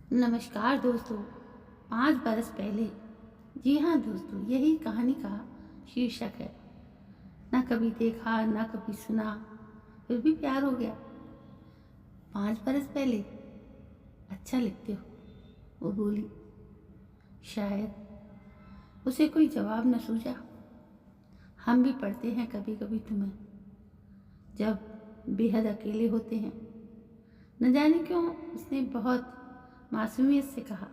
नमस्कार दोस्तों। 5 बरस पहले, जी हाँ दोस्तों, यही कहानी का शीर्षक है। ना कभी देखा ना कभी सुना, फिर भी प्यार हो गया। 5 बरस पहले, अच्छा लिखते हो, वो बोली। शायद उसे कोई जवाब न सूझा। हम भी पढ़ते हैं कभी कभी तुम्हें, जब बेहद अकेले होते हैं। न जाने क्यों उसने बहुत मासूमियत से कहा,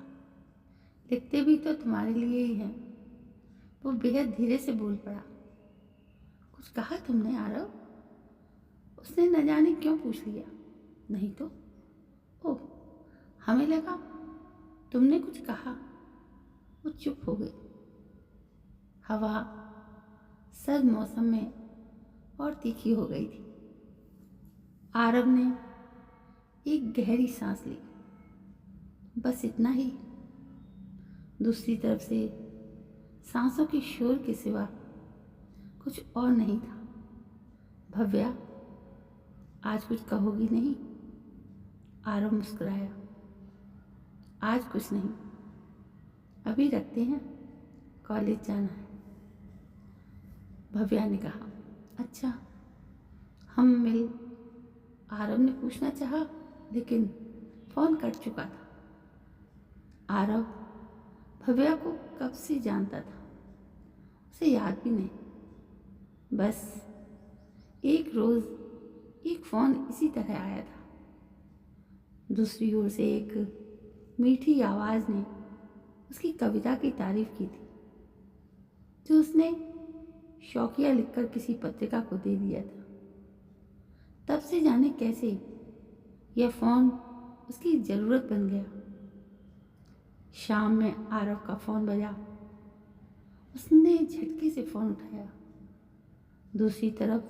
लिखते भी तो तुम्हारे लिए ही हैं। वो बेहद धीरे से बोल पड़ा। कुछ कहा तुमने आरव? उसने न जाने क्यों पूछ लिया। नहीं तो। ओह, हमें लगा तुमने कुछ कहा। वो चुप हो गई। हवा सर्द मौसम में और तीखी हो गई थी। आरव ने एक गहरी सांस ली। बस इतना ही। दूसरी तरफ से सांसों के शोर के सिवा कुछ और नहीं था। भव्या, आज कुछ कहोगी नहीं? आरव मुस्कुराया। आज कुछ नहीं, अभी रखते हैं, कॉलेज जाना है। भव्या ने कहा, अच्छा, हम मिल? आरव ने पूछना चाहा, लेकिन फोन कट चुका था। आरव भव्या को कब से जानता था, उसे याद भी नहीं। बस एक रोज एक फोन इसी तरह आया था। दूसरी ओर से एक मीठी आवाज ने उसकी कविता की तारीफ की थी, जो उसने शौकिया लिखकर किसी पत्रिका को दे दिया था। तब से जाने कैसे यह फोन उसकी जरूरत बन गया। शाम में आरव का फोन बजा। उसने झटके से फोन उठाया। दूसरी तरफ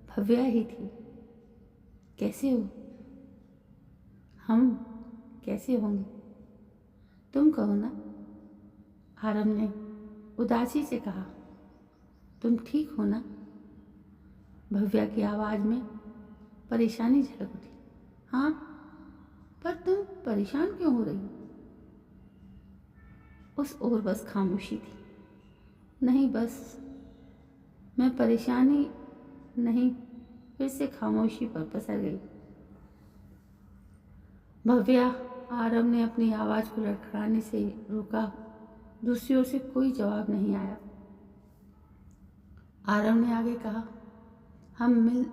भव्या ही थी। कैसे हो? हम कैसे होंगे? तुम कहो ना, आरव ने उदासी से कहा। तुम ठीक हो ना? भव्या की आवाज में परेशानी झलक उठी। हाँ, पर तुम परेशान क्यों हो रही हो? उस ओर बस खामोशी थी। नहीं, बस मैं परेशानी नहीं। फिर से खामोशी पर पसर गई। भव्या आरव ने अपनी आवाज को लड़खड़ाने से रोका। दूसरी ओर से कोई जवाब नहीं आया। आरव ने आगे कहा, हम मिल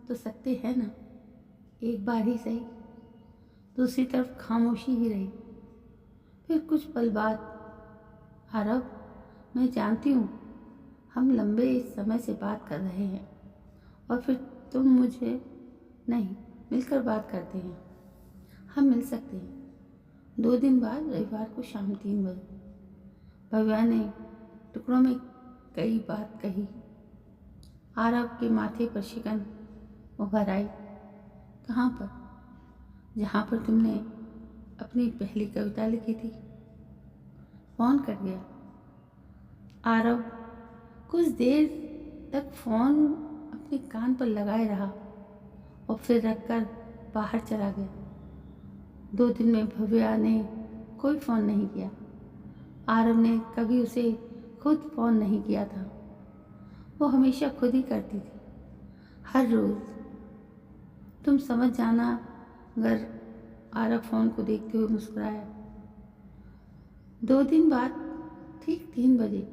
तो सकते हैं ना, एक बार ही सही। दूसरी तरफ खामोशी ही रही। फिर कुछ पल बाद, आरव, मैं जानती हूँ हम लंबे समय से बात कर रहे हैं और फिर तुम मुझे नहीं, मिलकर बात करते हैं। हम मिल सकते हैं 2 दिन बाद, रविवार को शाम 3 बजे। भव्या ने टुकड़ों में कई बात कही। आरव के माथे पर शिकन उभर आई। कहाँ पर? जहाँ पर तुमने अपनी पहली कविता लिखी थी। फोन कट गया। आरव कुछ देर तक फोन अपने कान पर लगाए रहा और फिर रखकर बाहर चला गया। 2 दिन में भव्या ने कोई फोन नहीं किया। आरव ने कभी उसे खुद फोन नहीं किया था। वो हमेशा खुद ही करती थी, हर रोज। तुम समझ जाना अगर। आरव फोन को देखते हुए मुस्कुराया। 2 दिन बाद ठीक 3 बजे,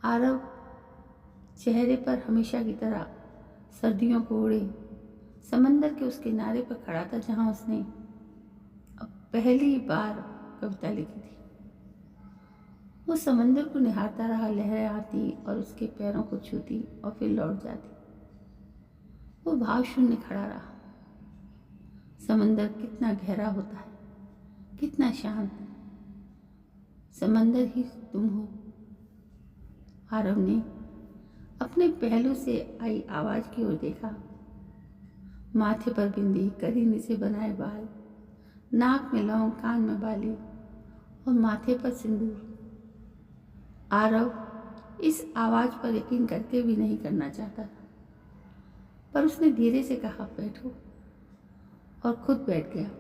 आरव चेहरे पर हमेशा की तरह सर्दियों को ओढ़े समंदर के उस किनारे पर खड़ा था जहां उसने अब पहली बार कविता लिखी थी। वो समंदर को निहारता रहा। लहरें आती और उसके पैरों को छूती और फिर लौट जाती। वो भाव शून्य खड़ा रहा। समंदर कितना गहरा होता है, कितना शांत। समंदर ही तुम हो। आरव ने अपने पहलू से आई आवाज की ओर देखा। माथे पर बिंदी, करीने से बनाए बाल, नाक में लौंग, कान में बाली और माथे पर सिंदूर। आरव इस आवाज पर यकीन करके भी नहीं करना चाहता था, पर उसने धीरे से कहा, बैठो, और खुद बैठ गया।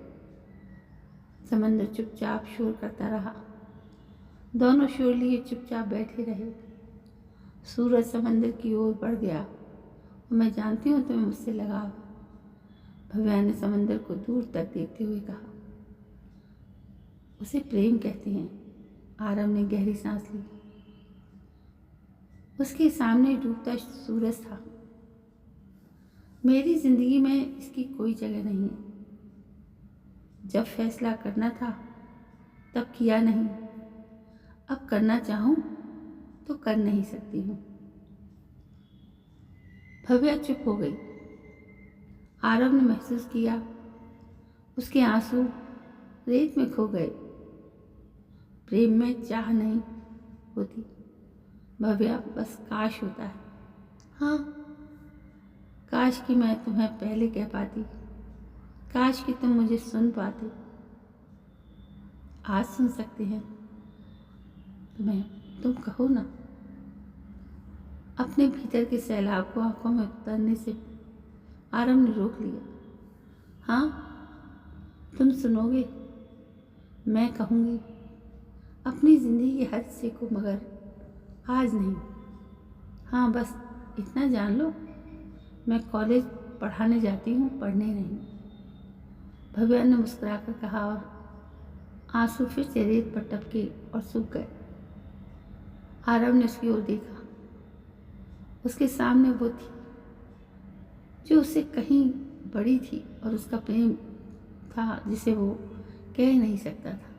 समंदर चुपचाप शोर करता रहा। दोनों शोर लिए चुपचाप बैठे रहे। सूरज समंदर की ओर बढ़ गया। और मैं जानती हूँ तुम्हें मुझसे लगाव। भव्या ने समंदर को दूर तक देखते हुए कहा। उसे प्रेम कहते हैं। आरव ने गहरी सांस ली। उसके सामने डूबता सूरज था। मेरी जिंदगी में इसकी कोई जगह नहीं है। जब फैसला करना था तब किया नहीं, अब करना चाहूं तो कर नहीं सकती हूँ। भव्या चुप हो गई। आरव ने महसूस किया उसके आंसू रेत में खो गए। प्रेम में चाह नहीं होती भव्या, बस काश होता है। हाँ, काश कि मैं तुम्हें पहले कह पाती। काश कि तुम मुझे सुन पाते। आज सुन सकते हैं तुम कहो ना। अपने भीतर के सैलाब को आंखों में उतरने से आरव ने रोक लिया। हाँ, तुम सुनोगे, मैं कहूँगी अपनी ज़िंदगी के हर हिस्से को, मगर आज नहीं। हाँ, बस इतना जान लो, मैं कॉलेज पढ़ाने जाती हूँ, पढ़ने नहीं। भव्या ने मुस्कुराकर कहा और आंसू फिर से रेत पर टपके और सूख गए। आरव ने उसकी ओर देखा। उसके सामने वो थी जो उससे कहीं बड़ी थी और उसका प्रेम था जिसे वो कह नहीं सकता था।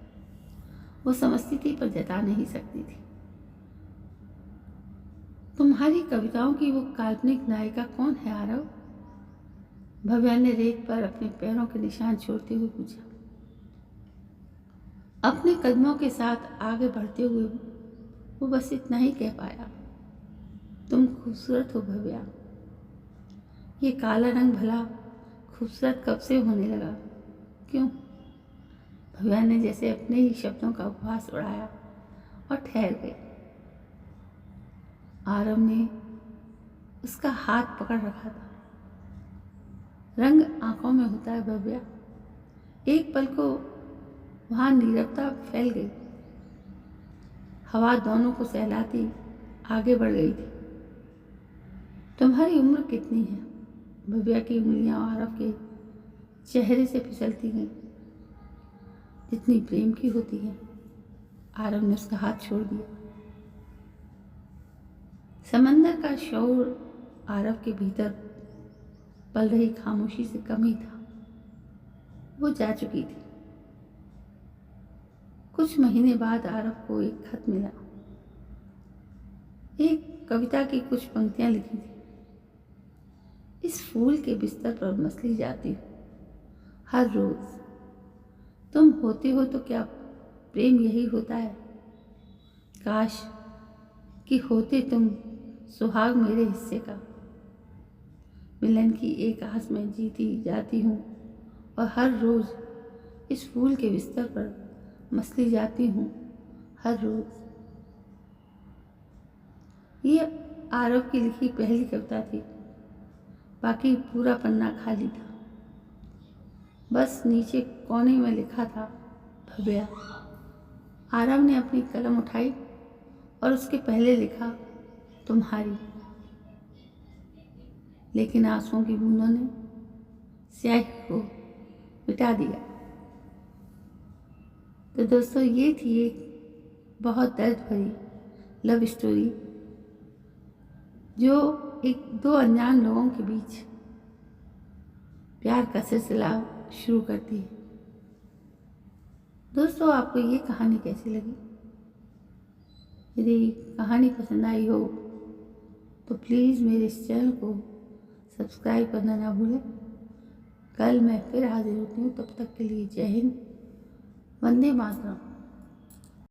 वो समझती थी पर जता नहीं सकती थी। तुम्हारी कविताओं की वो काल्पनिक नायिका कौन है आरव? भव्या ने रेत पर अपने पैरों के निशान छोड़ते हुए पूछा। अपने कदमों के साथ आगे बढ़ते हुए वो बस इतना ही कह पाया। तुम खूबसूरत हो भव्या। ये काला रंग भला खूबसूरत कब से होने लगा? क्यों? भव्या ने जैसे अपने ही शब्दों का उपहास उड़ाया और ठहर गई। आरव ने उसका हाथ पकड़ रखा था। रंग आंखों में होता है भव्या। एक पल को वहां नीरवता फैल गई। हवा दोनों को सहलाती आगे बढ़ गई थी। तुम्हारी उम्र कितनी है? भव्या की उंगलियां आरव के चेहरे से फिसलती गईं। जितनी प्रेम की होती है। आरव ने उसका हाथ छोड़ दिया। समंदर का शोर आरव के भीतर पल रही खामोशी से कम ही था। वो जा चुकी थी। कुछ महीने बाद आरव को एक खत मिला। एक कविता की कुछ पंक्तियां लिखी थी। इस फूल के बिस्तर पर मसली जाती हूँ हर रोज। तुम होते हो तो क्या प्रेम यही होता है? काश कि होते तुम सुहाग मेरे हिस्से का। मिलन की एक आस में जीती जाती हूँ और हर रोज इस फूल के बिस्तर पर मसली जाती हूँ हर रोज। ये आरव की लिखी पहली कविता थी। बाकी पूरा पन्ना खाली था। बस नीचे कोने में लिखा था भव्या। आरव ने अपनी कलम उठाई और उसके पहले लिखा तुम्हारी। लेकिन आंसुओं की बूंदों ने स्याही को मिटा दिया। तो दोस्तों, ये थी एक बहुत दर्द भरी लव स्टोरी जो एक दो अनजान लोगों के बीच प्यार का सिलसिला शुरू करती है। दोस्तों, आपको ये कहानी कैसी लगी? यदि कहानी पसंद आई हो तो प्लीज़ मेरे इस चैनल को सब्सक्राइब करना ना भूलें। कल मैं फिर हाजिर होती हूँ। तब तक के लिए जय हिंद, वंदे मातरम।